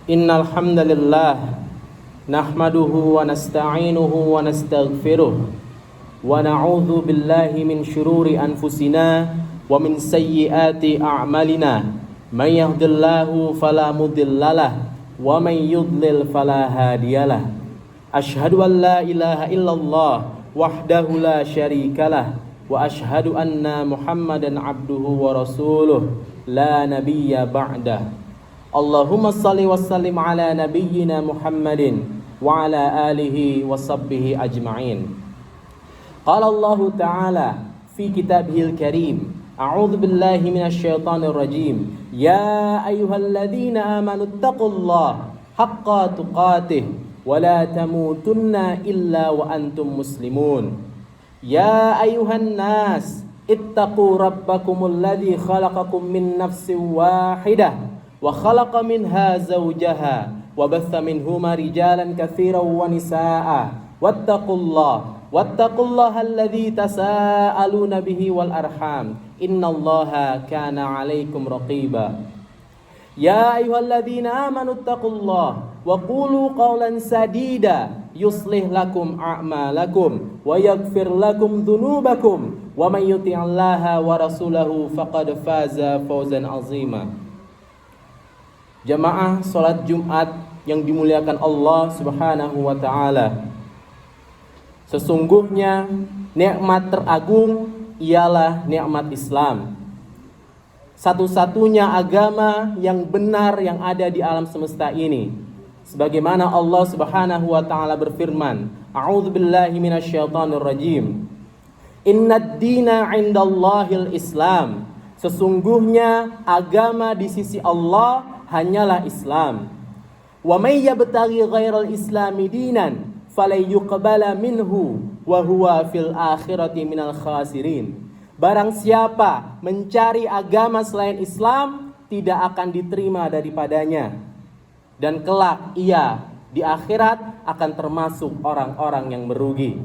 Innal hamdalillah nahmaduhu wa nasta'inuhu wa nastaghfiruh wa na'udzu billahi min syururi anfusina wa min sayyiati a'malina. May yahdihillahu fala mudhillalah wa may yudlil fala hadiyalah. Asyhadu an la ilaha illallah wahdahu la syarikalah wa asyhadu anna Muhammadan abduhu wa rasuluh la nabiyya ba'dah. Allahumma salli wa sallim ala nabiyyina Muhammadin wa ala alihi wa sahbihi ajma'in. Qala Allah Ta'ala fi kitabihil karim, a'udzu billahi minasy syaithanir rajim. Ya ayyuhalladzina amanu taqullaha haqqa tuqatih wa la tamutunna illa wa antum muslimun. Ya ayyuhan nas ittaqu rabbakumul ladzi khalaqakum min nafsin wahidah wa khalaqa minha zawjaha wa batha minhuma rijalan katsiran wa nisaa'a wattaqullaha alladzi tasaaluna bihi wal arham innallaha kana 'alaikum raqiba. Ya ayyuhalladzina amanu taqullaha wa qulu qawlan sadida yuslih lakum a'malakum wa yaghfir lakum dhunubakum wa may yuti'allaha wa rasulahu faqad faza fawzan 'azima. Jamaah salat Jumat yang dimuliakan Allah Subhanahu wa ta'ala, sesungguhnya nikmat teragung ialah nikmat Islam, satu-satunya agama yang benar yang ada di alam semesta ini. Sebagaimana Allah Subhanahu wa ta'ala berfirman, a'udzu billahi minasyaitonir rajim. Innad dina 'indallahil Islam. Sesungguhnya agama di sisi Allah hanyalah Islam. Wa may yabtaghi ghairal islami dinan falay yuqbala minhu wa huwa fil akhirati minal khasirin. Barang siapa mencari agama selain Islam, tidak akan diterima daripadanya, dan kelak ia di akhirat akan termasuk orang-orang yang merugi.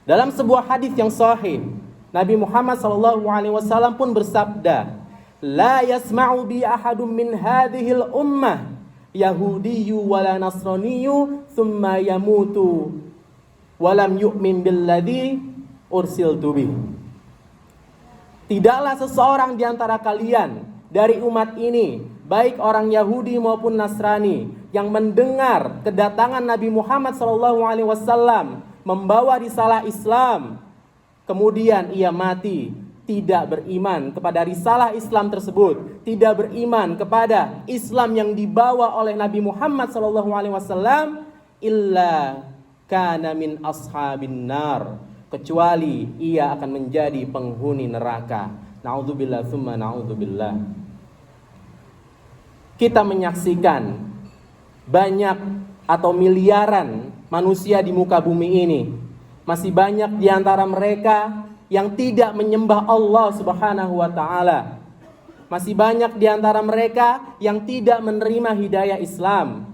Dalam sebuah hadis yang sahih, Nabi Muhammad SAW pun bersabda, la yasma'u bi ahadum min hadhil ummah yahudiyyu wala nasraniyyu thumma yamutu walam yu'min billadzi ursiltu bih. Tidaklah seseorang di antara kalian dari umat ini, baik orang Yahudi maupun Nasrani, yang mendengar kedatangan Nabi Muhammad SAW membawa risalah Islam, kemudian ia mati tidak beriman kepada risalah Islam tersebut, tidak beriman kepada Islam yang dibawa oleh Nabi Muhammad SAW, illa kana min ashabin nar, kecuali ia akan menjadi penghuni neraka. Na'udzubillah tsumma na'udzubillah. Kita menyaksikan banyak atau miliaran manusia di muka bumi ini. Masih banyak di antara mereka yang tidak menyembah Allah Subhanahu wa ta'ala. Masih banyak di antara mereka yang tidak menerima hidayah Islam.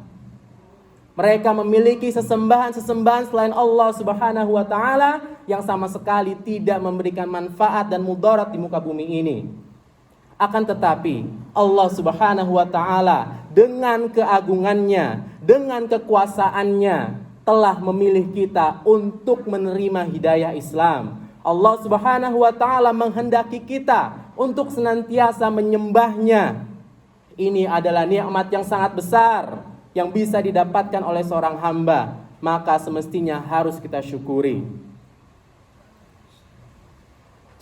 Mereka memiliki sesembahan-sesembahan selain Allah Subhanahu wa ta'ala yang sama sekali tidak memberikan manfaat dan mudarat di muka bumi ini. Akan tetapi Allah Subhanahu wa ta'ala dengan keagungannya, dengan kekuasaannya telah memilih kita untuk menerima hidayah Islam. Allah Subhanahu wa ta'ala menghendaki kita untuk senantiasa menyembahnya. Ini adalah nikmat yang sangat besar yang bisa didapatkan oleh seorang hamba, maka semestinya harus kita syukuri.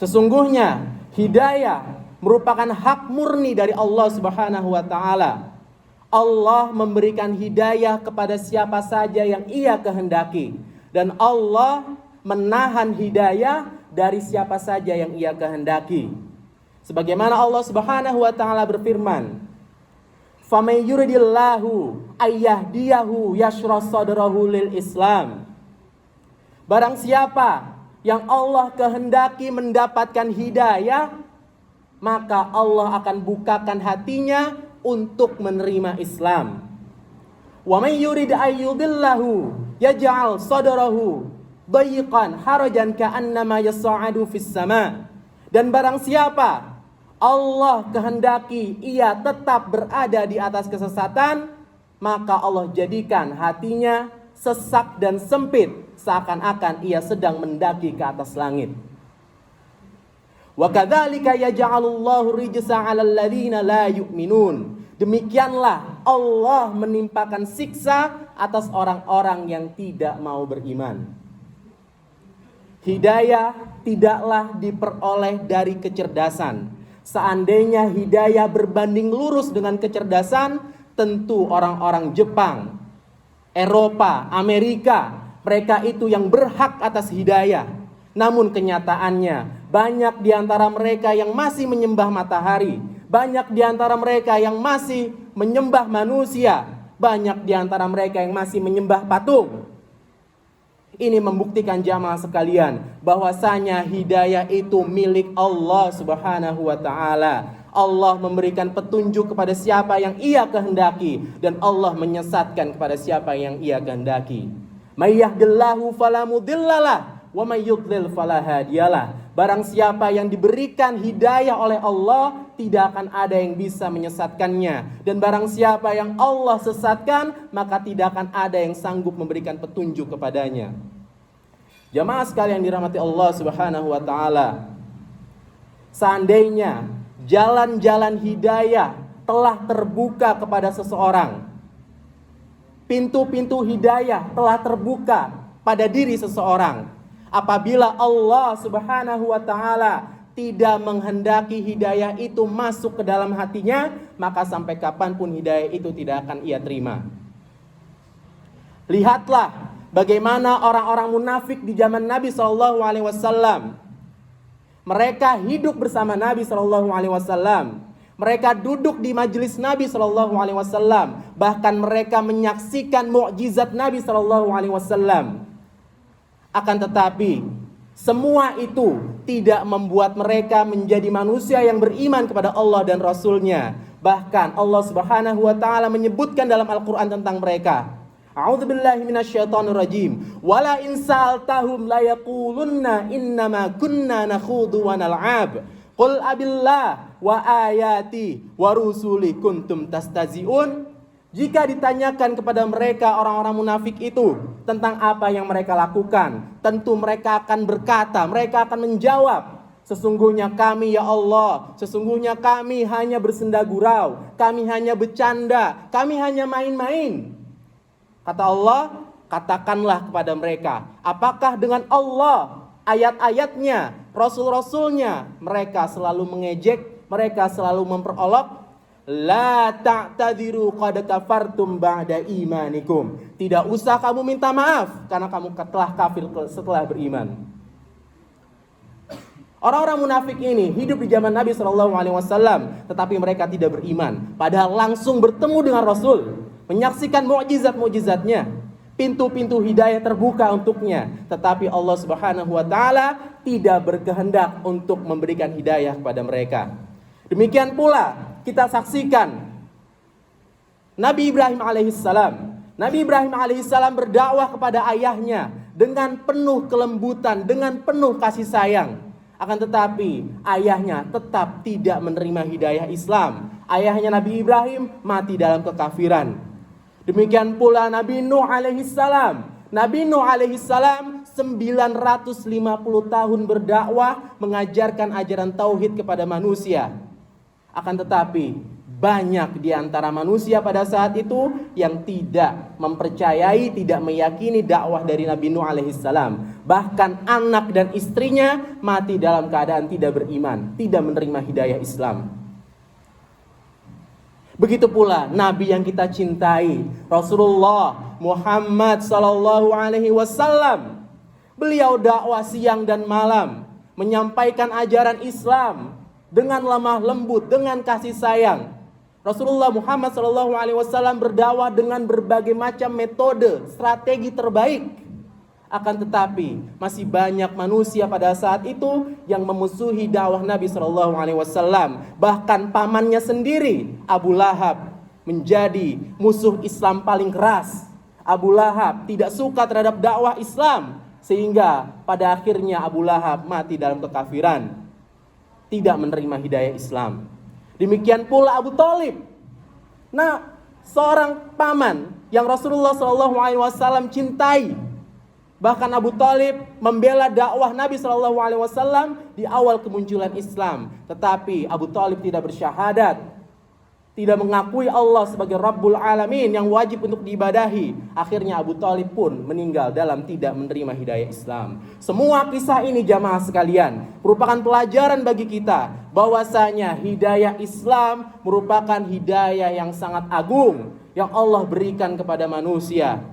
Sesungguhnya hidayah merupakan hak murni dari Allah Subhanahu wa ta'ala. Allah memberikan hidayah kepada siapa saja yang ia kehendaki, dan Allah menahan hidayah dari siapa saja yang ia kehendaki. Sebagaimana Allah Subhanahu wa ta'ala berfirman, "Faman yuridillahu ayyahdiyahu yashrah sadrahu lil Islam." Barang siapa yang Allah kehendaki mendapatkan hidayah, maka Allah akan bukakan hatinya untuk menerima Islam. "Wa may yurid ayyudillahu yaj'al sadrahu dayiqan harajan ka'annama yas'adu fis sama." Dan barang siapa Allah kehendaki ia tetap berada di atas kesesatan, maka Allah jadikan hatinya sesak dan sempit, seakan-akan ia sedang mendaki ke atas langit. Wa kadzalika yaj'alullahu rijsa 'alal ladzina la yu'minun. Demikianlah Allah menimpakan siksa atas orang-orang yang tidak mau beriman. Hidayah tidaklah diperoleh dari kecerdasan. Seandainya hidayah berbanding lurus dengan kecerdasan, tentu orang-orang Jepang, Eropa, Amerika, mereka itu yang berhak atas hidayah. Namun kenyataannya, banyak di antara mereka yang masih menyembah matahari, banyak di antara mereka yang masih menyembah manusia, banyak di antara mereka yang masih menyembah patung. Ini membuktikan jamaah sekalian bahwasanya hidayah itu milik Allah Subhanahu wa taala. Allah memberikan petunjuk kepada siapa yang Ia kehendaki dan Allah menyesatkan kepada siapa yang Ia kehendaki. May yahdillahu fala mudhillalah wa may yudlil fala hadiyalah. Barang siapa yang diberikan hidayah oleh Allah, tidak akan ada yang bisa menyesatkannya. Dan barang siapa yang Allah sesatkan, maka tidak akan ada yang sanggup memberikan petunjuk kepadanya. Jamaah sekalian dirahmati Allah Subhanahu wa taala, seandainya jalan-jalan hidayah telah terbuka kepada seseorang, pintu-pintu hidayah telah terbuka pada diri seseorang, apabila Allah Subhanahu wa taala tidak menghendaki hidayah itu masuk ke dalam hatinya, maka sampai kapanpun hidayah itu tidak akan ia terima. Lihatlah bagaimana orang-orang munafik di zaman Nabi SAW. Mereka hidup bersama Nabi SAW. Mereka duduk di majelis Nabi SAW. Bahkan mereka menyaksikan mukjizat Nabi SAW. Akan tetapi semua itu tidak membuat mereka menjadi manusia yang beriman kepada Allah dan Rasulnya. Bahkan Allah Subhanahu wa taala menyebutkan dalam Al-Quran tentang mereka. A'udzubillahi minasyaitonirrajim. Wala in sa'altahum la yaqulunna innama kunna nakhudu wa nal'ab. Qul abillah wa ayati wa rusuli kuntum tastazi'un. Jika ditanyakan kepada mereka orang-orang munafik itu tentang apa yang mereka lakukan, tentu mereka akan berkata, mereka akan menjawab, sesungguhnya kami ya Allah, sesungguhnya kami hanya bersenda gurau, kami hanya bercanda, kami hanya main-main. Kata Allah, katakanlah kepada mereka, apakah dengan Allah, ayat-ayatnya, rasul-rasulnya, mereka selalu mengejek, mereka selalu memperolok? La ta'tadiru qad kafartum ba'da imanikum. Tidak usah kamu minta maaf karena kamu telah kafir setelah beriman. Orang-orang munafik ini hidup di zaman Nabi SAW, tetapi mereka tidak beriman. Padahal langsung bertemu dengan Rasul, menyaksikan mukjizat-mukjizatnya, pintu-pintu hidayah terbuka untuknya. Tetapi Allah Subhanahu wa taala tidak berkehendak untuk memberikan hidayah kepada mereka. Demikian pula kita saksikan Nabi Ibrahim alaihissalam. Nabi Ibrahim alaihissalam berdakwah kepada ayahnya dengan penuh kelembutan, dengan penuh kasih sayang. Akan tetapi ayahnya tetap tidak menerima hidayah Islam. Ayahnya Nabi Ibrahim mati dalam kekafiran. Demikian pula Nabi Nuh alaihissalam. Nabi Nuh alaihissalam 950 tahun berdakwah, mengajarkan ajaran tauhid kepada manusia. Akan tetapi banyak di antara manusia pada saat itu yang tidak mempercayai, tidak meyakini dakwah dari Nabi Nuh alaihissalam. Bahkan anak dan istrinya mati dalam keadaan tidak beriman, tidak menerima hidayah Islam. Begitu pula Nabi yang kita cintai, Rasulullah Muhammad sallallahu alaihi wasallam. Beliau dakwah siang dan malam, menyampaikan ajaran Islam dengan lemah lembut, dengan kasih sayang. Rasulullah Muhammad SAW berdakwah dengan berbagai macam metode, strategi terbaik. Akan tetapi masih banyak manusia pada saat itu yang memusuhi dakwah Nabi SAW. Bahkan pamannya sendiri, Abu Lahab, menjadi musuh Islam paling keras. Abu Lahab tidak suka terhadap dakwah Islam, sehingga pada akhirnya Abu Lahab mati dalam kekafiran, tidak menerima hidayah Islam. Demikian pula Abu Thalib. Nah, seorang paman yang Rasulullah SAW cintai. Bahkan Abu Thalib membela dakwah Nabi SAW di awal kemunculan Islam. Tetapi Abu Thalib tidak bersyahadat, tidak mengakui Allah sebagai Rabbul Alamin yang wajib untuk diibadahi. Akhirnya Abu Thalib pun meninggal dalam tidak menerima hidayah Islam. Semua kisah ini jamaah sekalian merupakan pelajaran bagi kita bahwasanya hidayah Islam merupakan hidayah yang sangat agung yang Allah berikan kepada manusia.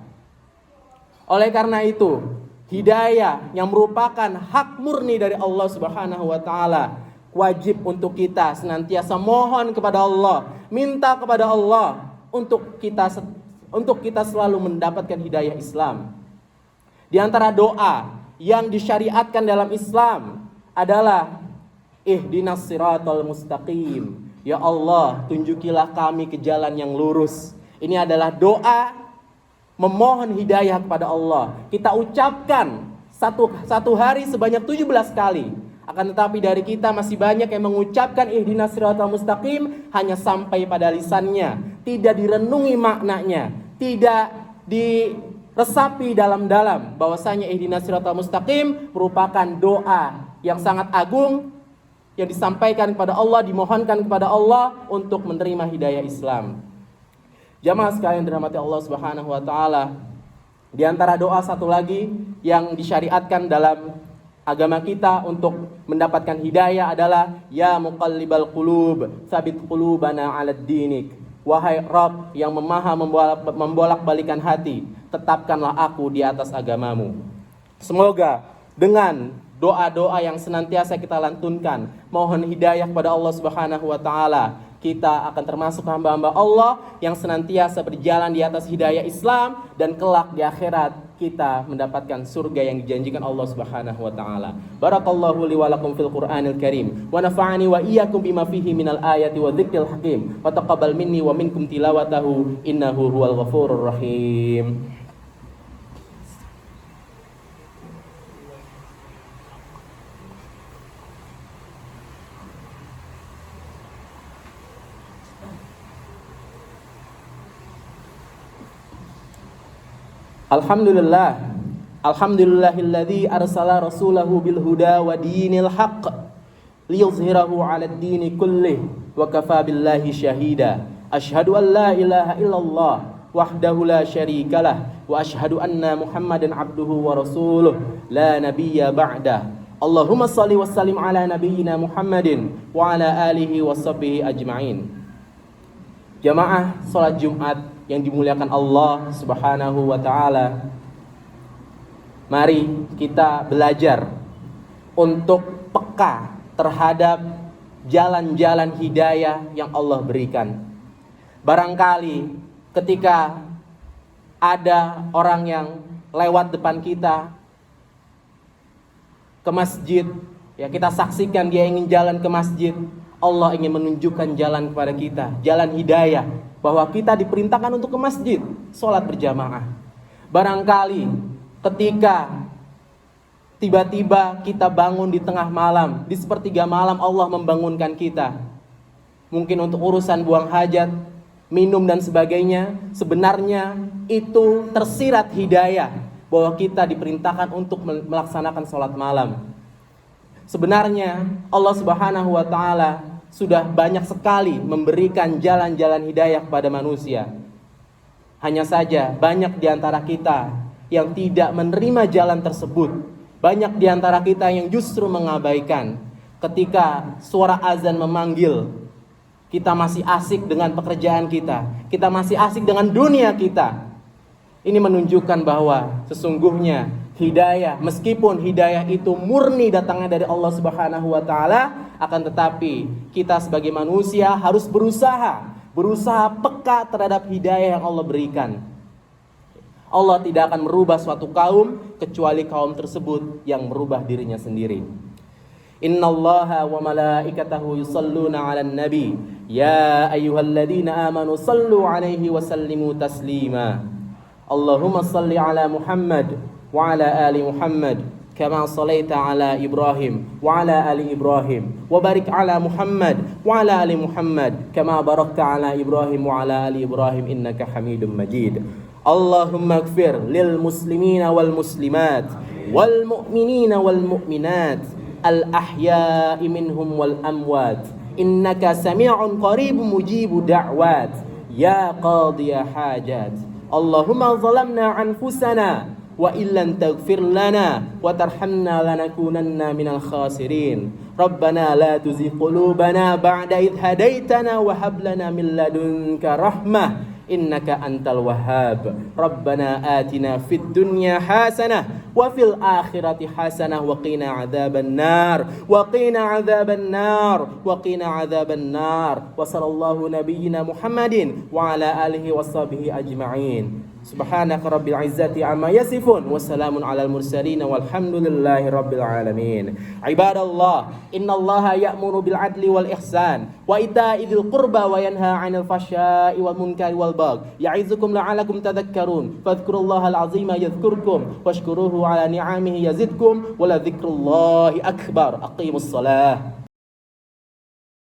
Oleh karena itu, hidayah yang merupakan hak murni dari Allah Subhanahu wa taala, wajib untuk kita senantiasa mohon kepada Allah, minta kepada Allah untuk kita selalu mendapatkan hidayah Islam. Di antara doa yang disyariatkan dalam Islam adalah ihdinas siratal mustaqim. Ya Allah, tunjukilah kami ke jalan yang lurus. Ini adalah doa memohon hidayah kepada Allah. Kita ucapkan satu hari sebanyak 17 kali. Akan tetapi dari kita masih banyak yang mengucapkan ihdinas siratal mustaqim hanya sampai pada lisannya, tidak direnungi maknanya, tidak diresapi dalam-dalam bahwasanya ihdinas siratal mustaqim merupakan doa yang sangat agung yang disampaikan kepada Allah, dimohonkan kepada Allah untuk menerima hidayah Islam. Jamaah sekalian dirahmati Allah Subhanahu wa taala, di antara doa satu lagi yang disyariatkan dalam agama kita untuk mendapatkan hidayah adalah ya muqallibal qulub, tsabit qulubana 'ala dinik. Wahai Rabb yang Maha membolak-balikan hati, tetapkanlah aku di atas agamamu. Semoga dengan doa-doa yang senantiasa kita lantunkan, mohon hidayah kepada Allah Subhanahu wa taala, kita akan termasuk hamba-hamba Allah yang senantiasa berjalan di atas hidayah Islam, dan kelak di akhirat kita mendapatkan surga yang dijanjikan Allah Subhanahu wa taala. Barakallahu li wa lakum fil Qur'anil Karim wa nafa'ani wa iyyakum bima fihi minal ayati wa dzikril hakim wa taqabbal minni wa minkum tilawatahu innahu huwal ghafurur rahim. Alhamdulillahilladzi arsala rasulahu bil huda wa dinil haqq liyuzhirahu 'alad dini kullih wa kafa billahi syahida. Asyhadu an la ilaha illallah wahdahu la syarikalah wa asyhadu anna Muhammadan 'abduhu wa rasuluh la nabiyya ba'dah. Allahumma shalli wa sallim ala nabiyyina Muhammadin wa ala alihi wa sahbihi ajma'in. Jamaah salat Jumat yang dimuliakan Allah Subhanahu wa taala, mari kita belajar untuk peka terhadap jalan-jalan hidayah yang Allah berikan. Barangkali ketika ada orang yang lewat depan kita ke masjid, ya kita saksikan dia ingin jalan ke masjid, Allah ingin menunjukkan jalan kepada kita, jalan hidayah, bahwa kita diperintahkan untuk ke masjid, sholat berjamaah. Barangkali ketika tiba-tiba kita bangun di tengah malam, di sepertiga malam Allah membangunkan kita, mungkin untuk urusan buang hajat, minum dan sebagainya, sebenarnya itu tersirat hidayah bahwa kita diperintahkan untuk melaksanakan sholat malam. Sebenarnya Allah Subhanahu wa taala sudah banyak sekali memberikan jalan-jalan hidayah kepada manusia. Hanya saja banyak di antara kita yang tidak menerima jalan tersebut. Banyak di antara kita yang justru mengabaikan. Ketika suara azan memanggil, kita masih asik dengan pekerjaan kita, kita masih asik dengan dunia kita. Ini menunjukkan bahwa sesungguhnya hidayah, meskipun hidayah itu murni datangnya dari Allah Subhanahu wa taala, akan tetapi kita sebagai manusia harus berusaha peka terhadap hidayah yang Allah berikan. Allah tidak akan merubah suatu kaum kecuali kaum tersebut yang merubah dirinya sendiri. Innallaha wa malaikatahu yusalluna 'alan nabi ya ayyuhalladzina amanu sallu 'alaihi wa sallimu taslima. Allahumma salli 'ala Muhammad wa 'ala ali Muhammad كما صليت على إبراهيم وعلى آل إبراهيم وبارك على محمد وعلى آل محمد كما باركت على إبراهيم وعلى آل إبراهيم إنك حميد مجيد. اللهم اغفر للمسلمين والمسلمات والمؤمنين والمؤمنات الأحياء منهم والأموات إنك سميع قريب مجيب دعوات يا قاضي حاجات. اللهم ظلمنا أنفسنا وإن لم تغفر لنا وترحمنا لنكونن من الخاسرين. ربنا لا تزغ قلوبنا بعد إذ هديتنا وهب لنا من لدنك رحمة إنك أنت الوهاب. ربنا آتنا في الدنيا حسنة وفي الآخرة حسنة وقنا عذاب النار وقنا عذاب النار وقنا عذاب النار. وصلى الله نبينا محمد وعلى آله وصحبه أجمعين. سبحانك رب العزة عما يصفون وسلام على المرسلين والحمد لله رب العالمين. عباد الله إن الله يأمر بالعدل والإحسان وإيتاء ذي القربى وينهى عن الفحشاء والمنكر والبغي يعظكم لعلكم تذكرون. فاذكروا الله العظيم يذكركم واشكروه على نعمه يزدكم ولذكر الله أكبر. أقيموا الصلاة.